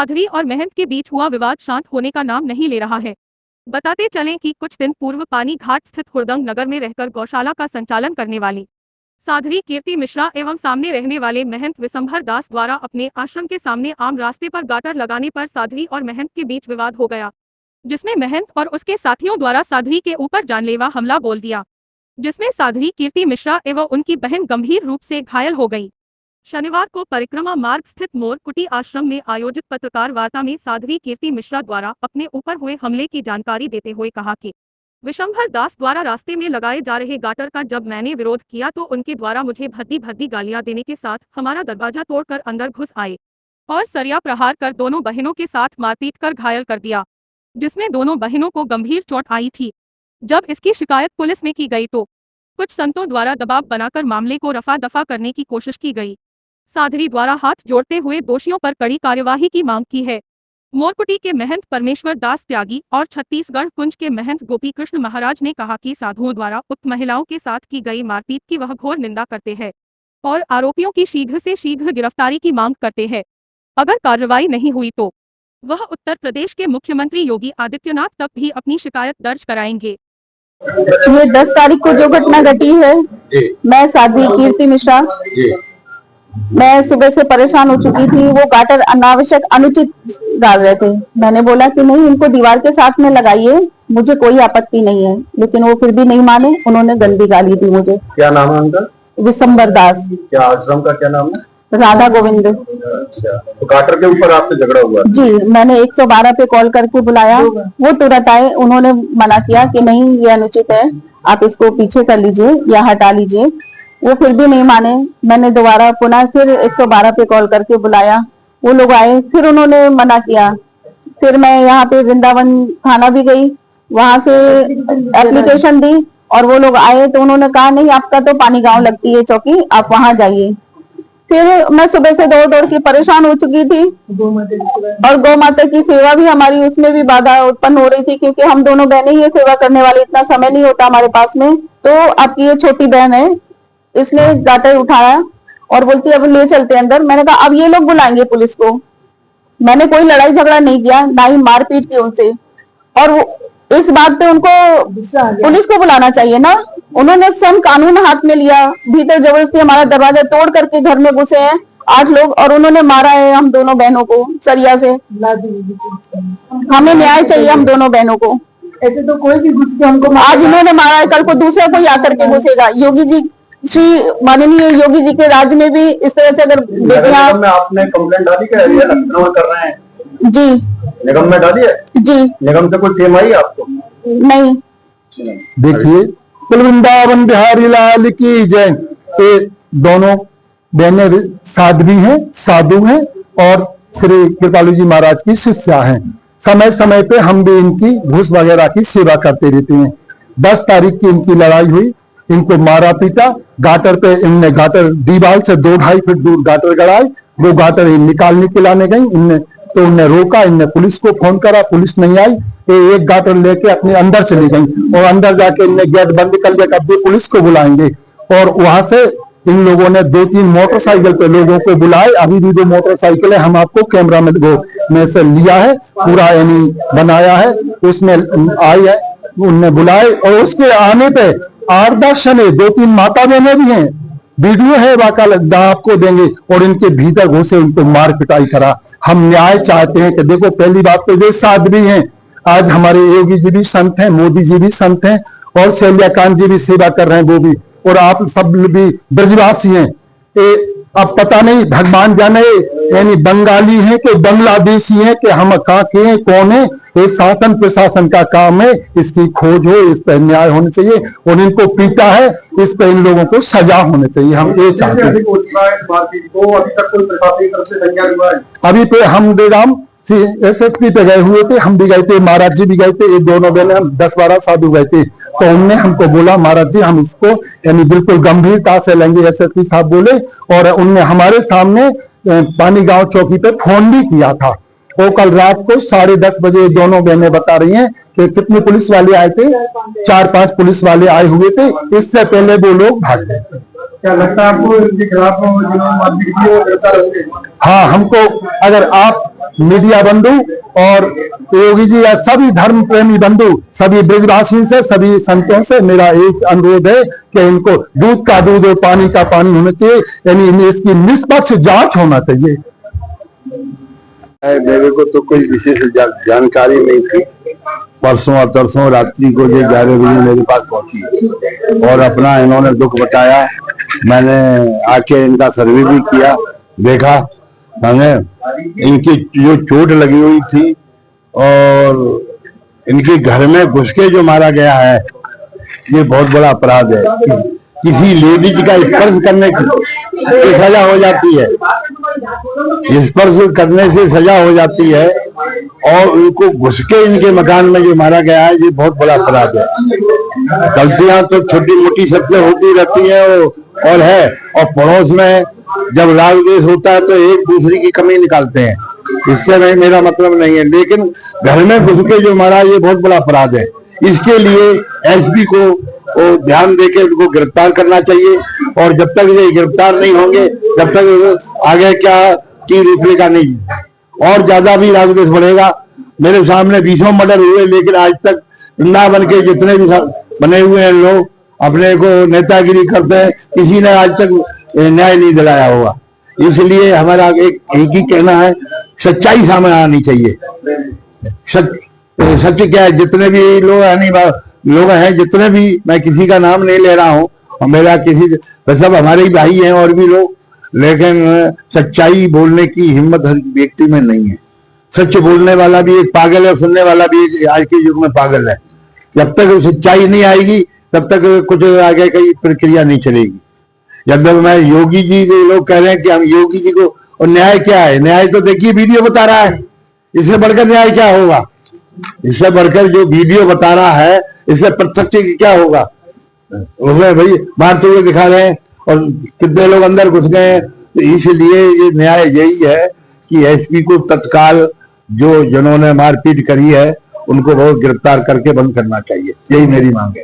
साध्वी और महंत के बीच हुआ विवाद शांत होने का नाम नहीं ले रहा है। बताते चलें कि कुछ दिन पूर्व पानी घाट स्थित हुड़दंग नगर में रहकर गौशाला का संचालन करने वाली साध्वी कीर्ति मिश्रा एवं सामने रहने वाले महंत विशंभर दास द्वारा अपने आश्रम के सामने आम रास्ते पर गाटर लगाने पर साध्वी और महंत के बीच विवाद हो गया, जिसमें महंत और उसके साथियों द्वारा साध्वी के ऊपर जानलेवा हमला बोल दिया, जिसमें साध्वी कीर्ति मिश्रा एवं उनकी बहन गंभीर रूप से घायल हो गई। शनिवार को परिक्रमा मार्ग स्थित मोरकुटी आश्रम में आयोजित पत्रकार वार्ता में साध्वी कीर्ति मिश्रा द्वारा अपने ऊपर हुए हमले की जानकारी देते हुए कहा कि विशंभर दास द्वारा रास्ते में लगाए जा रहे गाटर का जब मैंने विरोध किया तो उनके द्वारा मुझे भद्दी गालियां देने के साथ हमारा दरवाजा तोड़कर अंदर घुस आए और सरिया प्रहार कर दोनों बहनों के साथ मारपीट कर घायल कर दिया, जिसमें दोनों बहनों को गंभीर चोट आई थी। जब इसकी शिकायत पुलिस में की गई तो कुछ संतों द्वारा दबाव बनाकर मामले को रफा दफा करने की कोशिश की गई। साध्वी द्वारा हाथ जोड़ते हुए दोषियों पर कड़ी कार्यवाही की मांग की है। मोरकुटी के महंत परमेश्वर दास त्यागी और छत्तीसगढ़ कुंज के महंत गोपी कृष्ण महाराज ने कहा कि साधुओं द्वारा उक्त महिलाओं के साथ की गई मारपीट की वह घोर निंदा करते हैं और आरोपियों की शीघ्र से शीघ्र गिरफ्तारी की मांग करते हैं। अगर कार्रवाई नहीं हुई तो वह उत्तर प्रदेश के मुख्यमंत्री योगी आदित्यनाथ तक भी अपनी शिकायत दर्ज कराएंगे। ये 10 तारीख को जो घटना घटी है, मैं साध्वी कीर्ति मिश्रा, मैं सुबह से परेशान हो चुकी थी। वो गाटर अनावश्यक अनुचित डाल रहे थे। मैंने बोला कि नहीं, इनको दीवार के साथ में लगाइए, मुझे कोई आपत्ति नहीं है, लेकिन वो फिर भी नहीं माने। उन्होंने गंदी गाली दी मुझे। क्या नाम है उनका? विशंभर दास। क्या आश्रम का क्या नाम है? राधा गोविंद। अच्छा, तो गाटर के ऊपर आपसे झगड़ा हुआ? जी, मैंने 112 पे कॉल करके बुलाया, वो तुरंत आए। उन्होंने मना किया कि नहीं, ये अनुचित है, आप इसको पीछे कर लीजिए या हटा लीजिए। वो फिर भी नहीं माने। मैंने दोबारा पुनः फिर 112 पे कॉल करके बुलाया, वो लोग आए, फिर उन्होंने मना किया। फिर मैं यहाँ पे वृंदावन थाना भी गई, वहां से एप्लीकेशन दी और वो लोग आए तो उन्होंने कहा नहीं, आपका तो पानी गांव लगती है चौकी, आप वहां जाइए। फिर मैं सुबह से दौड़ दौड़ के परेशान हो चुकी थी और गौ माता की सेवा भी हमारी, उसमें भी बाधा उत्पन्न हो रही थी, क्योंकि हम दोनों बहनें ही सेवा करने वाली, इतना समय नहीं होता हमारे पास में। तो आपकी ये छोटी बहन है, इसने गाटर उठाया और बोलती अब ले चलते अंदर। मैंने कहा अब ये लोग बुलाएंगे पुलिस को। मैंने कोई लड़ाई झगड़ा नहीं किया, ना ही मारपीट की उनसे, और वो इस बात पे उनको पुलिस को बुलाना चाहिए ना। उन्होंने स्वयं कानून हाथ में लिया, भीतर जबरदस्ती हमारा दरवाजा तोड़ करके घर में घुसे हैं 8 लोग और उन्होंने मारा है हम दोनों बहनों को सरिया से। हमें न्याय चाहिए हम दोनों बहनों को। ऐसे तो कोई भी घुस के हमको आज इन्होंने मारा है, कल को दूसरा कोई आकर के घुसेगा। योगी जी, श्री माननीय योगी जी के राज्य में भी इस तरह से अगर बेटियां, आपने कंप्लेंट डाली क्या अतिक्रमण कर रहे हैं? जी, निगम में डाली है? जी। निगम से कोई टीम आई आपको? नहीं। देखिए, वृंदावन बिहारी लाल की जय। ये दोनों बहनें साध्वी हैं, साधु हैं और श्री कृपालु जी महाराज की शिष्या हैं। समय समय पे हम भी इनकी घूस वगैरह की सेवा करते रहते हैं। 10 तारीख की इनकी लड़ाई हुई, इनको मारा पीटा, गाटर पे इनने गाटर दीवार से 2-2.5 फीट दूर गाटर गड़ाए। वो गाटर निकालने के लाने गई, इनने तो उन्हें रोका, इनने पुलिस को फोन करा, पुलिस नहीं आई। ये एक गाटर लेके अपने अंदर चली गई और अंदर जाके इनने गेट बंद कर दिया, कब भी पुलिस को बुलाएंगे। और वहां से इन लोगों ने 2-3 मोटरसाइकिल पे लोगों को बुलाए। अभी भी 2 मोटरसाइकिलें हम आपको कैमरा में से लिया है, पूरा यानी बनाया है, उसमें आई है, उनने बुलाए। और उसके आने पे 8-10 जने, 2-3 माता बहनें भी हैं, वीडियो है, बाकायदा आपको देंगे। और इनके भीतर घुसे, उनको मार पिटाई करा। हम न्याय चाहते हैं कि देखो, पहली बात तो वे साध्वी हैं, आज हमारे योगी जी भी संत हैं, मोदी जी भी संत हैं और शैल्याकांत जी भी सेवा कर रहे हैं, वो भी, और आप सब भी ब्रजवासी हैं। अब पता नहीं भगवान जाने यानी बंगाली हैं कि बांग्लादेशी हैं कि हम कहाँ के हैं, कौन है। ये शासन प्रशासन का काम है, इसकी खोज हो, इस पर न्याय होना चाहिए। और इनको पीटा है, इस पर इन लोगों को सजा होनी चाहिए। हम ये चाहते हैं। अभी पे हम बेराम SSP पे गए हुए थे, हम भी गए थे, महाराज जी भी गए थे, ये दोनों बहने, हम 10-12 साधु गए थे। तो उनने हमको बोला महाराज जी हम इसको यानी बिल्कुल गंभीरता से लेंगे, SSP साहब बोले। और उनने हमारे सामने पानी गांव चौकी पे फोन भी किया था। वो कल रात को 10:30 बजे दोनों बहनें बता रही हैं कि कितने पुलिस वाले आए थे, 4-5 पुलिस वाले आए हुए थे। इससे पहले वो लोग भाग गए थे। क्या लगता है आपको इनके खिलाफ? हाँ, हमको अगर आप मीडिया बंधु और योगी जी या सभी धर्म प्रेमी बंधु, सभी ब्रजवासी से, सभी संतों से मेरा एक अनुरोध है कि इनको दूध का दूध और पानी का पानी होना चाहिए, यानी इसकी निष्पक्ष जांच होना चाहिए। मेरे को तो कोई विशेष जानकारी नहीं थी। परसों और तरसों रात्रि को ये 11 बजे मेरे पास पहुंची और अपना इन्होंने दुख बताया। मैंने आके इनका सर्वे भी किया, देखा मैंने इनकी जो चोट लगी हुई थी और इनके घर में घुस के जो मारा गया है, ये बहुत बड़ा अपराध है। किसी लेडीज का स्पर्श करने की सजा हो जाती है, स्पर्श करने से सजा हो जाती है और उनको घुस के इनके मकान में जो मारा गया है, ये बहुत बड़ा अपराध है। गलतियां तो छोटी मोटी सबसे होती रहती है और है, और पड़ोस में जब राग द्वेष होता है तो एक दूसरे की कमी निकालते हैं, इससे नहीं मेरा मतलब नहीं है, लेकिन घर में घुस के जो मारा ये बहुत बड़ा अपराध है। इसके लिए एसपी को ध्यान देके उनको गिरफ्तार करना चाहिए और जब तक ये गिरफ्तार नहीं होंगे तब तक आगे क्या की रूपरेखा नहीं, और ज्यादा भी राग द्वेष बढ़ेगा। मेरे सामने 20 मर्डर हुए, लेकिन आज तक वृंदावन के जितने भी बने हुए हैं लोग अपने को नेतागिरी करते हैं, किसी ने आज तक न्याय नहीं दिलाया होगा। इसलिए हमारा एक ही कहना है, सच्चाई सामने आनी चाहिए। सच क्या है, जितने भी लोग हैं जितने भी, मैं किसी का नाम नहीं ले रहा हूँ और मेरा किसी, सब हमारे ही भाई हैं और भी लोग, लेकिन सच्चाई बोलने की हिम्मत हर व्यक्ति में नहीं है। सच बोलने वाला भी एक पागल है, सुनने वाला भी एक आज के युग में पागल है। जब तक सच्चाई नहीं आएगी तब तक कुछ आगे की प्रक्रिया नहीं चलेगी। जब मैं योगी जी के लोग कह रहे हैं कि हम योगी जी को, और न्याय क्या है? न्याय तो देखिए वीडियो बता रहा है, इससे बढ़कर न्याय क्या होगा? इससे बढ़कर जो वीडियो बता रहा है, इससे प्रत्यक्ष क्या होगा? उसमें भाई मारते हुए दिखा रहे हैं और कितने लोग अंदर घुस गए हैं। तो इसलिए ये न्याय यही है कि एसपी को तत्काल जो जिन्होंने मारपीट करी है उनको बहुत गिरफ्तार करके बंद करना चाहिए, यही मेरी मांग है।